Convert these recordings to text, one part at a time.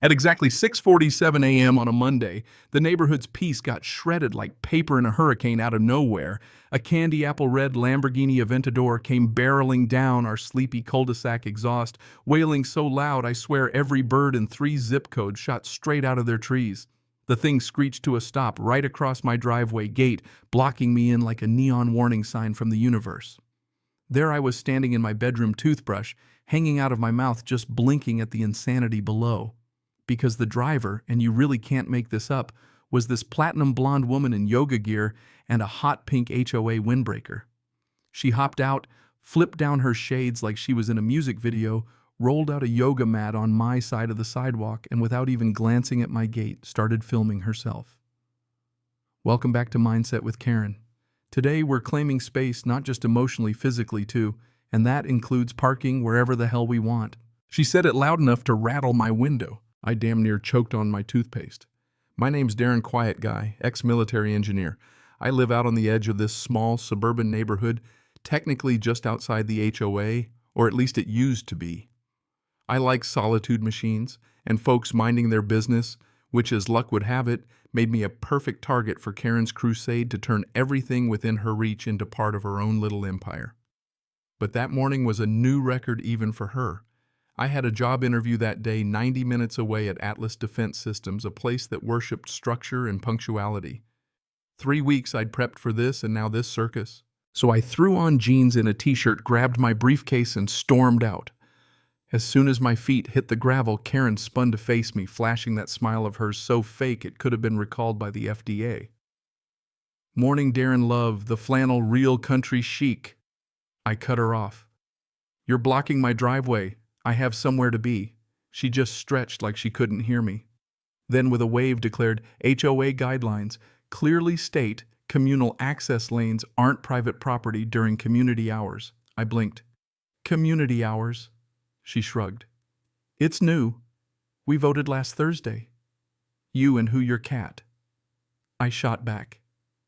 At exactly 6:47 a.m. on a Monday, the neighborhood's peace got shredded like paper in a hurricane out of nowhere. A candy apple red Lamborghini Aventador came barreling down our sleepy cul-de-sac exhaust, wailing so loud I swear every bird in 3 zip codes shot straight out of their trees. The thing screeched to a stop right across my driveway gate, blocking me in like a neon warning sign from the universe. There I was standing in my bedroom, toothbrush hanging out of my mouth, just blinking at the insanity below. Because the driver, and you really can't make this up, was this platinum blonde woman in yoga gear and a hot pink HOA windbreaker. She hopped out, flipped down her shades like she was in a music video, rolled out a yoga mat on my side of the sidewalk, and without even glancing at my gate, started filming herself. Welcome back to Mindset with Karen. Today we're claiming space not just emotionally, physically too, and that includes parking wherever the hell we want. She said it loud enough to rattle my window. I damn near choked on my toothpaste. My name's Darren Quiet Guy, ex-military engineer. I live out on the edge of this small suburban neighborhood, technically just outside the HOA, or at least it used to be. I like solitude machines and folks minding their business, which, as luck would have it, made me a perfect target for Karen's crusade to turn everything within her reach into part of her own little empire. But that morning was a new record even for her. I had a job interview that day 90 minutes away at Atlas Defense Systems, a place that worshipped structure and punctuality. 3 weeks I'd prepped for this, and now this circus. So I threw on jeans and a t-shirt, grabbed my briefcase, and stormed out. As soon as my feet hit the gravel, Karen spun to face me, flashing that smile of hers so fake it could have been recalled by the FDA. "Morning, Darren Love, the flannel real country chic." I cut her off. "You're blocking my driveway. I have somewhere to be." She just stretched like she couldn't hear me. Then with a wave declared, "HOA guidelines clearly state communal access lanes aren't private property during community hours." I blinked. "Community hours?" She shrugged. "It's new. We voted last Thursday. You and who your cat?" I shot back.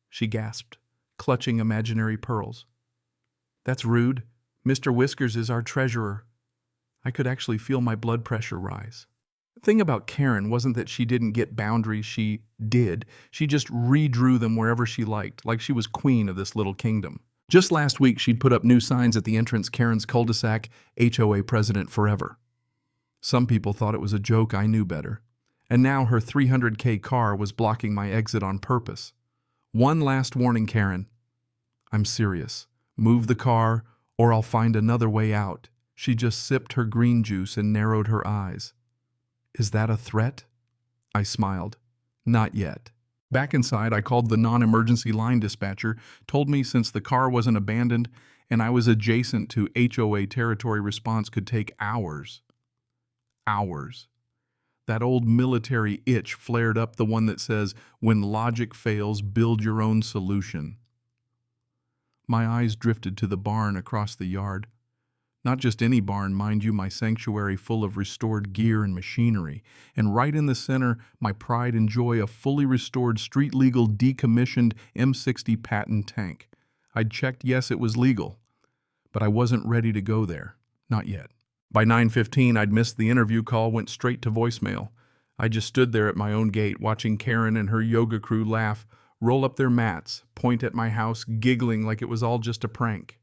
She gasped, clutching imaginary pearls. "That's rude. Mr. Whiskers is our treasurer." I could actually feel my blood pressure rise. The thing about Karen wasn't that she didn't get boundaries, she did. She just redrew them wherever she liked, like she was queen of this little kingdom. Just last week, she'd put up new signs at the entrance, "Karen's cul-de-sac, HOA president forever." Some people thought it was a joke. I knew better. And now her 300K car was blocking my exit on purpose. "One last warning, Karen. I'm serious. Move the car, or I'll find another way out." She just sipped her green juice and narrowed her eyes. "Is that a threat?" I smiled. "Not yet." Back inside, I called the non-emergency line dispatcher, told me since the car wasn't abandoned and I was adjacent to HOA territory, response could take hours. Hours. That old military itch flared up, the one that says, "When logic fails, build your own solution." My eyes drifted to the barn across the yard. Not just any barn, mind you, my sanctuary full of restored gear and machinery. And right in the center, my pride and joy, a fully restored, street-legal, decommissioned M60 patent tank. I'd checked, yes, it was legal. But I wasn't ready to go there. Not yet. By 9:15, I'd missed the interview call, went straight to voicemail. I just stood there at my own gate, watching Karen and her yoga crew laugh, roll up their mats, point at my house, giggling like it was all just a prank.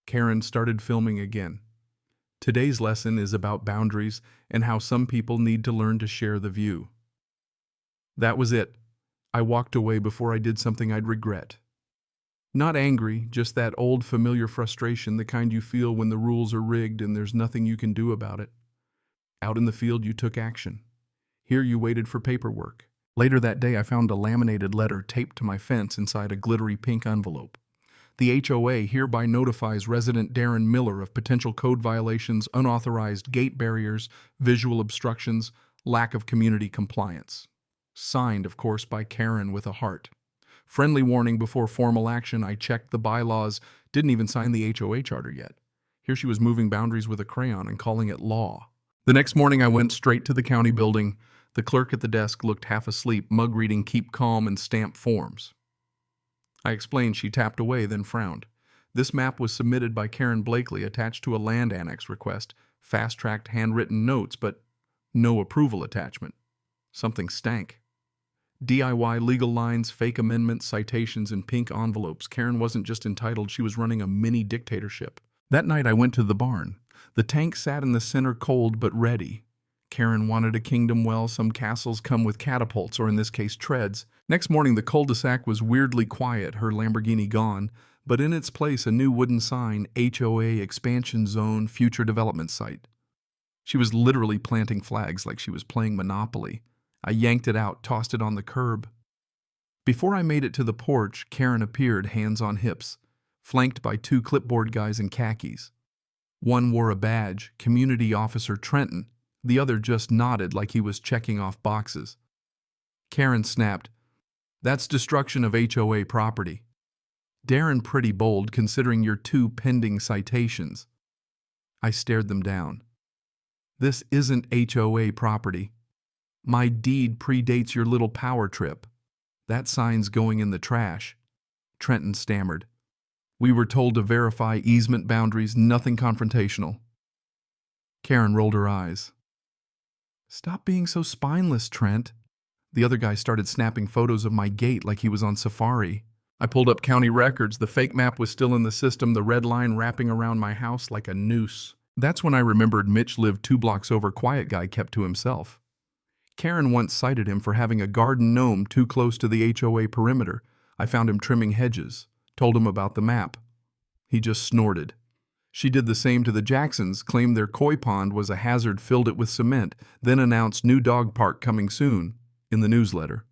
Karen started filming again. Today's lesson is about boundaries and how some people need to learn to share the view. That was it. I walked away before I did something I'd regret. Not angry, just that old familiar frustration, the kind you feel when the rules are rigged and there's nothing you can do about it. Out in the field, you took action. Here you waited for paperwork. Later that day, I found a laminated letter taped to my fence inside a glittery pink envelope. The HOA hereby notifies resident Darren Miller of potential code violations, unauthorized gate barriers, visual obstructions, lack of community compliance. Signed, of course, by Karen with a heart. Friendly warning before formal action. I checked the bylaws, didn't even sign the HOA charter yet. Here she was moving boundaries with a crayon and calling it law. The next morning I went straight to the county building. The clerk at the desk looked half asleep, mug-reading "Keep Calm" and stamped forms. I explained. She tapped away, then frowned. This map was submitted by Karen Blakely, attached to a land annex request, fast-tracked handwritten notes, but No approval attachment. Something stank. DIY legal lines, fake amendments, citations, and pink envelopes. Karen wasn't just entitled, she was running a mini dictatorship. That night I went to the barn. The tank sat in the center cold but ready. Karen wanted a kingdom well. Some castles come with catapults, or in this case, treads. Next morning the cul-de-sac was weirdly quiet, her Lamborghini gone, but in its place a new wooden sign, HOA, Expansion Zone, Future Development Site. She was literally planting flags like she was playing Monopoly. I yanked it out, tossed it on the curb. Before I made it to the porch, Karen appeared, hands on hips, flanked by two clipboard guys in khakis. One wore a badge, Community Officer Trenton. The other just nodded like he was checking off boxes. Karen snapped, "That's destruction of HOA property." Darren, pretty bold considering your two pending citations. I stared them down. This isn't HOA property. My deed predates your little power trip. That sign's going in the trash. Trenton stammered. We were told to verify easement boundaries, nothing confrontational. Karen rolled her eyes. Stop being so spineless, Trent. The other guy started snapping photos of my gate like he was on safari. I pulled up county records. The fake map was still in the system, the red line wrapping around my house like a noose. That's when I remembered Mitch lived 2 blocks over. Quiet guy kept to himself. Karen once cited him for having a garden gnome too close to the HOA perimeter. I found him trimming hedges, told him about the map. He just snorted. She did the same to the Jacksons, claimed their koi pond was a hazard, filled it with cement, then announced new dog park coming soon in the newsletter.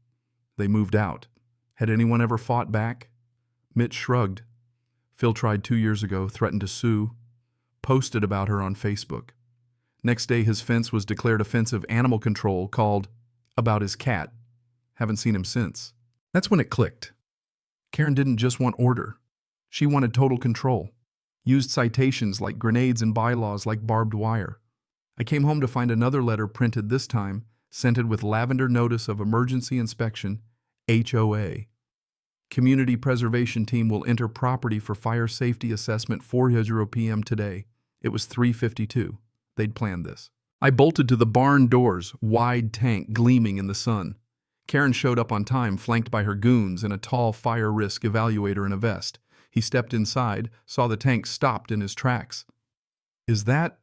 They moved out. Had anyone ever fought back? Mitch shrugged. Phil tried 2 years ago, threatened to sue, posted about her on Facebook. Next day his fence was declared offensive. Animal control called about his cat. Haven't seen him since. That's when it clicked. Karen didn't just want order. She wanted total control. Used citations like grenades and bylaws like barbed wire. I came home to find another letter printed, this time scented with lavender notice of emergency inspection, HOA. Community preservation team will enter property for fire safety assessment 4:00 p.m. today. It was 3:52. They'd planned this. I bolted to the barn doors, wide tank gleaming in the sun. Karen showed up on time, flanked by her goons and a tall fire risk evaluator in a vest. He stepped inside, saw the tank stopped in his tracks. Is that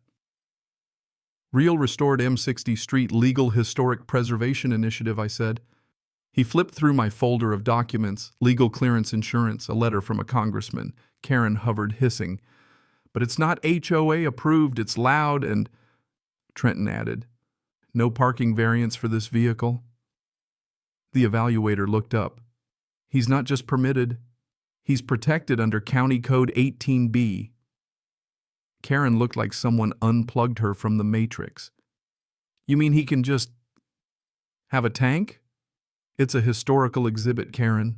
real? Restored M60 Street Legal Historic Preservation Initiative, I said. He flipped through my folder of documents, legal clearance insurance, a letter from a congressman. Karen hovered, hissing. But it's not HOA approved, it's loud and... Trenton added, no parking variance for this vehicle. The evaluator looked up. He's not just permitted, he's protected under County Code 18B. Karen looked like someone unplugged her from the Matrix. You mean he can just have a tank? It's a historical exhibit, Karen.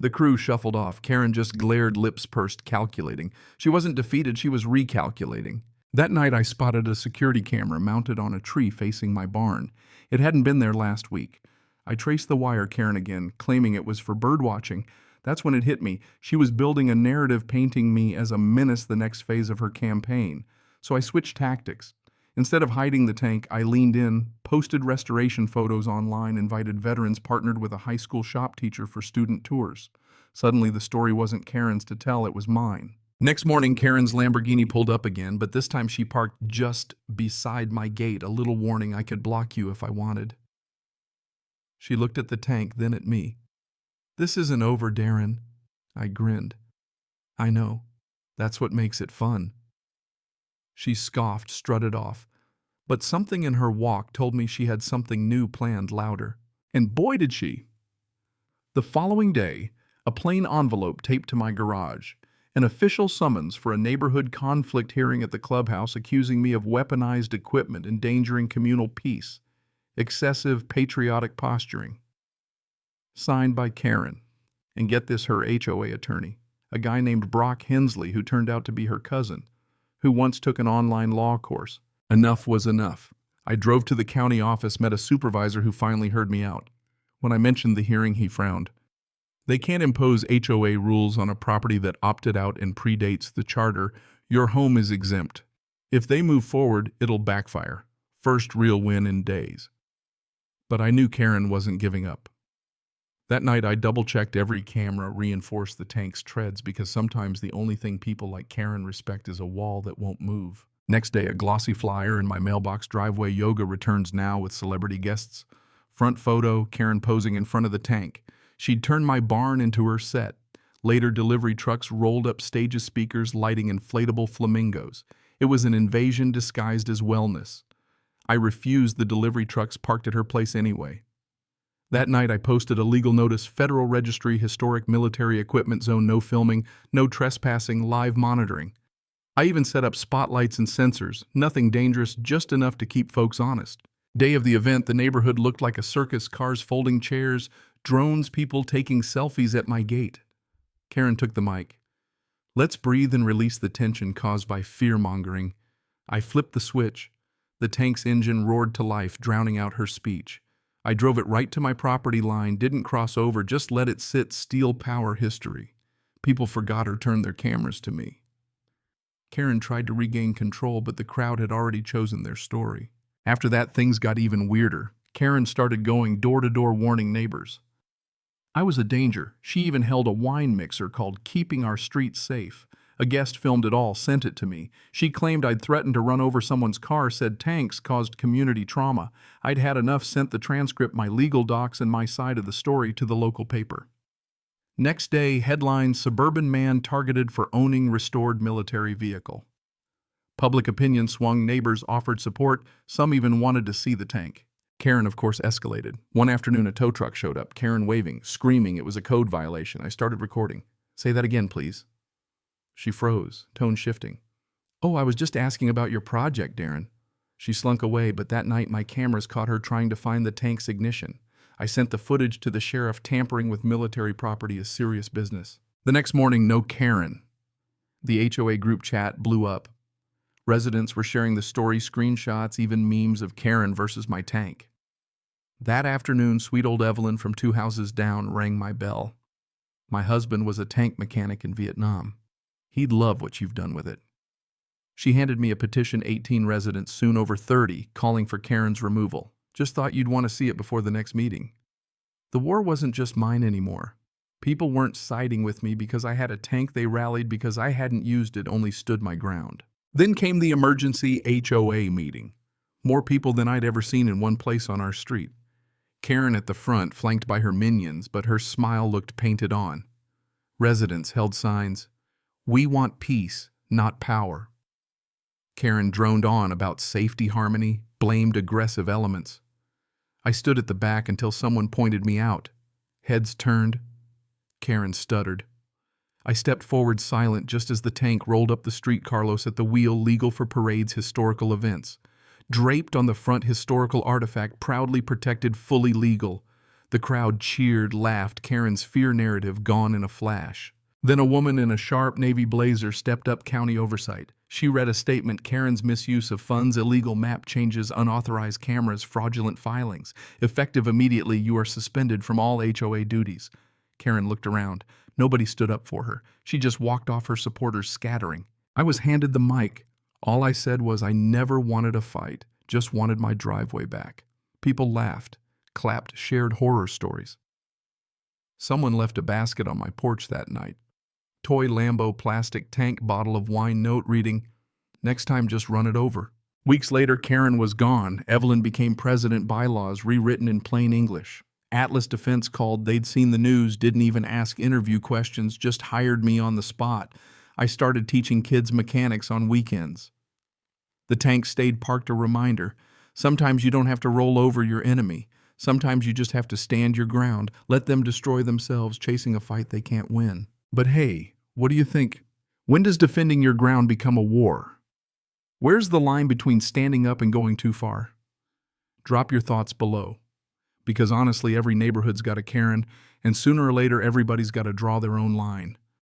The crew shuffled off. Karen just glared, lips pursed, calculating. She wasn't defeated, she was recalculating. That night I spotted a security camera mounted on a tree facing my barn. It hadn't been there last week. I traced the wire. Karen again, claiming it was for bird watching. That's when it hit me. She was building a narrative painting me as a menace, the next phase of her campaign. So I switched tactics. Instead of hiding the tank, I leaned in, posted restoration photos online, invited veterans, partnered with a high school shop teacher for student tours. Suddenly the story wasn't Karen's to tell, it was mine. Next morning, Karen's Lamborghini pulled up again, but this time she parked just beside my gate, a little warning I could block you if I wanted. She looked at the tank, then at me. This isn't over, Darren. I grinned. I know. That's what makes it fun. She scoffed, strutted off. But something in her walk told me she had something new planned, louder. And boy did she! The following day, a plain envelope taped to my garage. An official summons for a neighborhood conflict hearing at the clubhouse accusing me of weaponized equipment endangering communal peace. Excessive patriotic posturing. Signed by Karen. And get this, her HOA attorney. A guy named Brock Hensley who turned out to be her cousin, who once took an online law course. Enough was enough. I drove to the county office, met a supervisor who finally heard me out. When I mentioned the hearing, he frowned. They can't impose HOA rules on a property that opted out and predates the charter. Your home is exempt. If they move forward, it'll backfire. First real win in days. But I knew Karen wasn't giving up. That night I double-checked every camera, reinforced the tank's treads, because sometimes the only thing people like Karen respect is a wall that won't move. Next day, a glossy flyer in my mailbox: driveway yoga returns now with celebrity guests. Front photo, Karen posing in front of the tank. She'd turned my barn into her set. Later, delivery trucks rolled up stages, speakers lighting inflatable flamingos. It was an invasion disguised as wellness. I refused the delivery trucks parked at her place anyway. That night I posted a legal notice: Federal Registry, Historic Military Equipment Zone, no filming, no trespassing, live monitoring. I even set up spotlights and sensors, nothing dangerous, just enough to keep folks honest. Day of the event, the neighborhood looked like a circus: cars folding chairs, drones, people taking selfies at my gate. Karen took the mic. Let's breathe and release the tension caused by fear-mongering. I flipped the switch. The tank's engine roared to life, drowning out her speech. I drove it right to my property line, didn't cross over, just let it sit, steel power history. People forgot or turned their cameras to me. Karen tried to regain control, but the crowd had already chosen their story. After that, things got even weirder. Karen started going door to door warning neighbors. I was a danger. She even held a wine mixer called Keeping Our Streets Safe. A guest filmed it all, sent it to me. She claimed I'd threatened to run over someone's car, said tanks caused community trauma. I'd had enough, sent the transcript, my legal docs, and my side of the story to the local paper. Next day, headline: Suburban Man Targeted for Owning Restored Military Vehicle. Public opinion swung, neighbors offered support, some even wanted to see the tank. Karen, of course, escalated. One afternoon, a tow truck showed up, Karen waving, screaming it was a code violation. I started recording. Say that again, please. She froze, tone shifting. Oh, I was just asking about your project, Darren. She slunk away, but that night my cameras caught her trying to find the tank's ignition. I sent the footage to the sheriff. Tampering with military property is serious business. The next morning, no Karen. The HOA group chat blew up. Residents were sharing the story, screenshots, even memes of Karen versus my tank. That afternoon, sweet old Evelyn from 2 houses down rang my bell. My husband was a tank mechanic in Vietnam. He'd love what you've done with it. She handed me a petition, 18 residents, soon over 30, calling for Karen's removal. Just thought you'd want to see it before the next meeting. The war wasn't just mine anymore. People weren't siding with me because I had a tank. They rallied because I hadn't used it, only stood my ground. Then came the emergency HOA meeting. More people than I'd ever seen in one place on our street. Karen at the front, flanked by her minions, but her smile looked painted on. Residents held signs: "We want peace, not power." Karen droned on about safety, harmony, blamed aggressive elements. I stood at the back until someone pointed me out. Heads turned. Karen stuttered. I stepped forward silent just as the tank rolled up the street, Carlos at the wheel, legal for parades, historical events. Draped on the front, historical artifact, proudly protected, fully legal. The crowd cheered, laughed, Karen's fear narrative gone in a flash. Then a woman in a sharp navy blazer stepped up, county oversight. She read a statement: Karen's misuse of funds, illegal map changes, unauthorized cameras, fraudulent filings. Effective immediately, you are suspended from all HOA duties. Karen looked around. Nobody stood up for her. She just walked off, her supporters scattering. I was handed the mic. All I said was I never wanted a fight, just wanted my driveway back. People laughed, clapped, shared horror stories. Someone left a basket on my porch that night. Toy Lambo, plastic tank, bottle of wine, note reading, "Next time just run it over." Weeks later, Karen was gone. Evelyn became president, bylaws rewritten in plain English. Atlas Defense called. They'd seen the news, didn't even ask interview questions, just hired me on the spot. I started teaching kids mechanics on weekends. The tank stayed parked, a reminder. Sometimes you don't have to roll over your enemy. Sometimes you just have to stand your ground, let them destroy themselves, chasing a fight they can't win. But hey, what do you think? When does defending your ground become a war? Where's the line between standing up and going too far? Drop your thoughts below. Because honestly, every neighborhood's got a Karen, and sooner or later everybody's got to draw their own line.